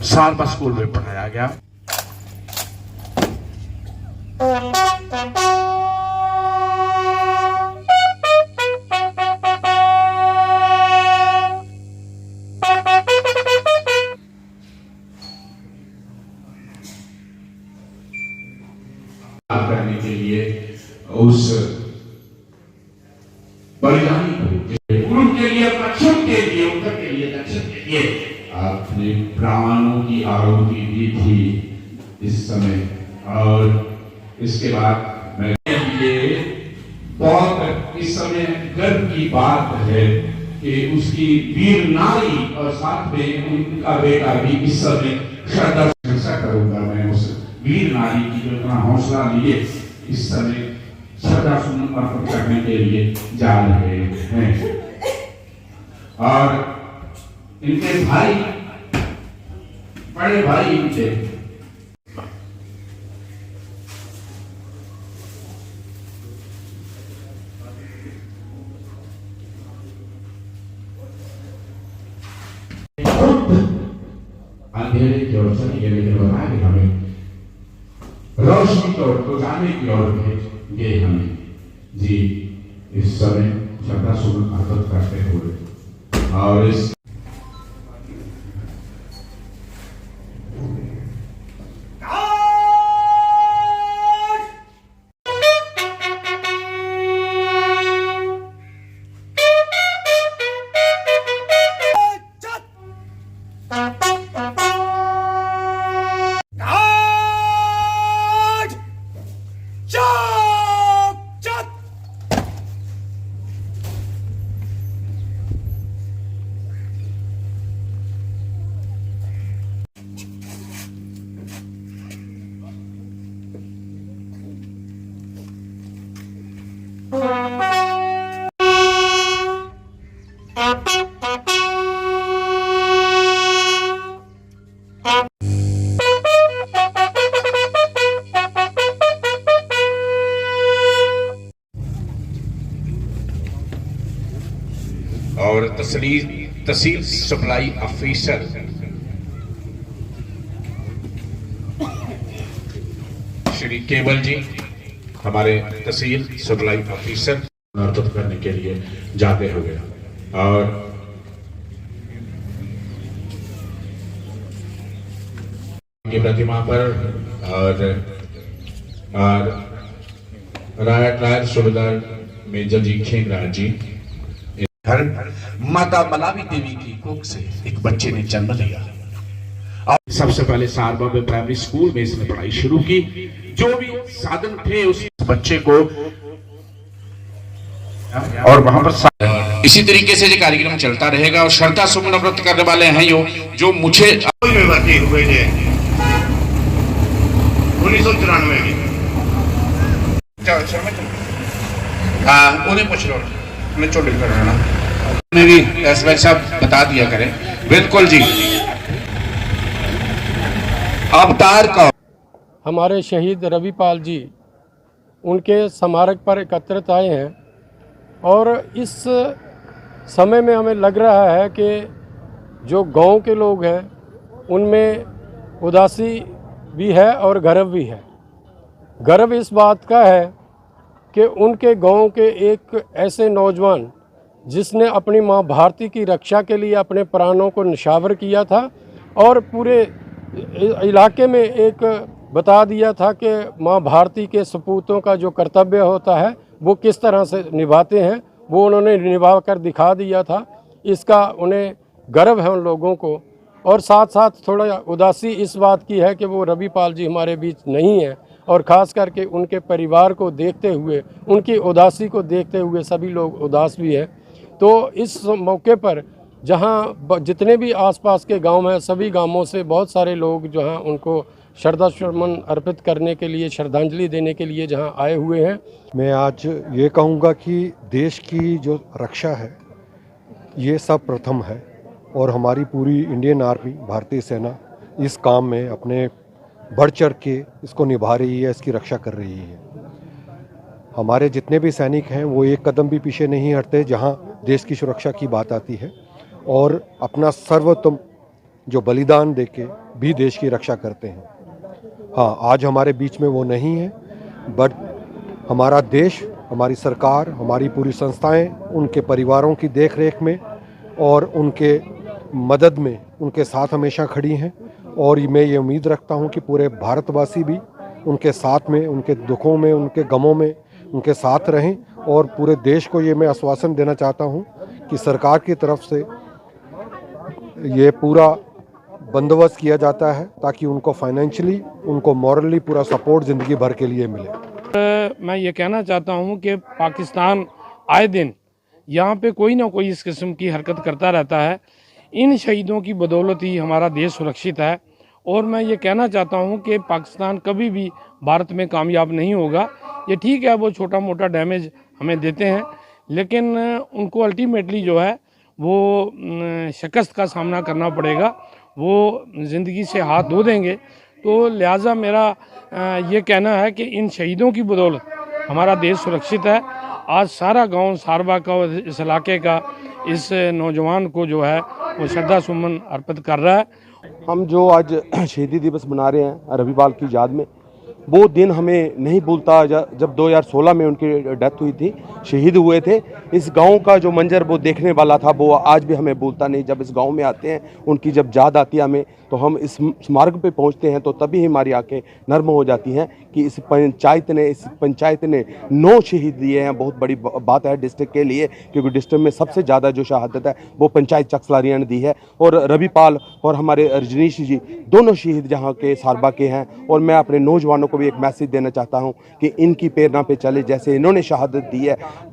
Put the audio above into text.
सारबा school में पढ़ाया गया। करने के लिए उस बलिदानी उनके लिए, बच्चों के लिए, उत्तर के लिए, दक्षिण के लिए अपने प्राणों की आहुति दी थी इस समय। और इसके बाद मैं ये बहुत इस समय गर्व की बात है कि उसकी वीर नारी और साथ में उनका बेटा भी इस समय श्रद्धा प्रशंसा करूंगा। मैं उस वीर नारी की जो इतना हौसला लिए इस समय श्रद्धा सुमन अर्पण करने के लिए जा रहे हैं। और इनके भाई, बड़े भाई इनके अंधेरे की ओर चले गए, लेकिन बताया कि हमें रोशनी की ओर, उजाले की ओर भेज गए हमें जी। इस समय श्रद्धा सुमन अर्पित करते हुए और इस और तहसील सप्लाई ऑफिसर श्री केवल जी, हमारे तहसील सप्लाई ऑफिसर अर्पित करने के लिए जाते हुए और की प्रतिमा पर और रायट सूबेदार मेजर जी खेमराज जी, माता मलावी देवी की कोख से एक बच्चे ने जन्म लिया। और सबसे पहले सारबा में प्राइमरी स्कूल में इसने पढ़ाई शुरू की। जो भी साधन थे उस बच्चे को, और वहां पर इसी तरीके से ये कार्यक्रम चलता रहेगा। और श्रद्धा सुमन व्रत करने वाले हैं जो मुझे में भर्ती हुए थे 1994 में। उन्हें पूछ लो, मैं चोटिल कर रहा मैं भी एसवाई साहब बता दिया करें। बिल्कुल जी। अवतार का हमारे शहीद रविपाल जी उनके स्मारक पर एकत्रित आए हैं और इस समय में हमें लग रहा है कि जो गांव के लोग हैं उनमें उदासी भी है और गर्व भी है। गर्व इस बात का है कि उनके गांव के एक ऐसे नौजवान जिसने अपनी माँ भारती की रक्षा के लिए अपने प्राणों को निछावर किया था और पूरे इलाके में एक बता दिया था कि माँ भारती के सपूतों का जो कर्तव्य होता है वो किस तरह से निभाते हैं, वो उन्होंने निभा कर दिखा दिया था। इसका उन्हें गर्व है उन लोगों को। और साथ साथ थोड़ा उदासी इस बात की है कि वो रविपाल जी हमारे बीच नहीं है और ख़ास करके उनके परिवार को देखते हुए, उनकी उदासी को देखते हुए सभी लोग उदास भी हैं। तो इस मौके पर जहां जितने भी आसपास के गांव हैं, सभी गांवों से बहुत सारे लोग जो हैं उनको श्रद्धा सुमन अर्पित करने के लिए, श्रद्धांजलि देने के लिए जहां आए हुए हैं। मैं आज ये कहूँगा कि देश की जो रक्षा है ये सब प्रथम है और हमारी पूरी इंडियन आर्मी, भारतीय सेना इस काम में अपने बढ़ चढ़ के इसको निभा रही है, इसकी रक्षा कर रही है। हमारे जितने भी सैनिक हैं वो एक कदम भी पीछे नहीं हटते जहां देश की सुरक्षा की बात आती है और अपना सर्वोत्तम जो बलिदान देके भी देश की रक्षा करते हैं। हाँ, आज हमारे बीच में वो नहीं है, बट हमारा देश, हमारी सरकार, हमारी पूरी संस्थाएं उनके परिवारों की देखरेख में और उनके मदद में उनके साथ हमेशा खड़ी हैं। और मैं ये उम्मीद रखता हूं कि पूरे भारतवासी भी उनके साथ में, उनके दुखों में, उनके गमों में उनके साथ रहें। और पूरे देश को ये मैं आश्वासन देना चाहता हूं कि सरकार की तरफ से ये पूरा बंदोबस्त किया जाता है ताकि उनको फाइनेंशियली, उनको मॉरली पूरा सपोर्ट ज़िंदगी भर के लिए मिले। मैं ये कहना चाहता हूँ कि पाकिस्तान आए दिन यहाँ पे कोई ना कोई इस किस्म की हरकत करता रहता है। इन शहीदों की बदौलत ही हमारा देश सुरक्षित है। और मैं ये कहना चाहता हूँ कि पाकिस्तान कभी भी भारत में कामयाब नहीं होगा। ये ठीक है, वो छोटा मोटा डैमेज हमें देते हैं, लेकिन उनको अल्टीमेटली जो है वो शिकस्त का सामना करना पड़ेगा। वो ज़िंदगी से हाथ धो देंगे। तो लिहाजा मेरा ये कहना है कि इन शहीदों की बदौलत हमारा देश सुरक्षित है। आज सारा गांव सारबा का और इस इलाके का इस नौजवान को जो है वो श्रद्धा सुमन अर्पित कर रहा है। हम जो आज शहीदी दिवस मना रहे हैं रविपाल की याद में, वो दिन हमें नहीं भूलता। जब 2016 में उनकी डेथ हुई थी, शहीद हुए थे, इस गांव का जो मंजर वो देखने वाला था वो आज भी हमें भूलता नहीं। जब इस गांव में आते हैं, उनकी जब याद आती है हमें, तो हम इस स्मारक पे पहुंचते हैं तो तभी हमारी आंखें नर्म हो जाती हैं कि इस पंचायत ने 9 शहीद दिए हैं। बहुत बड़ी बात है डिस्ट्रिक्ट के लिए, क्योंकि डिस्ट्रिक्ट में सबसे ज़्यादा जो शहादत है वो पंचायत चकसलारिया ने दी है। और रविपाल और हमारे रजनीश जी दोनों शहीद जहाँ के सारबा के हैं। और मैं अपने नौजवानों को भी एक मैसेज देना चाहता हूँ कि इनकी प्रेरणा पे चले, जैसे इन्होंने शहादत दी है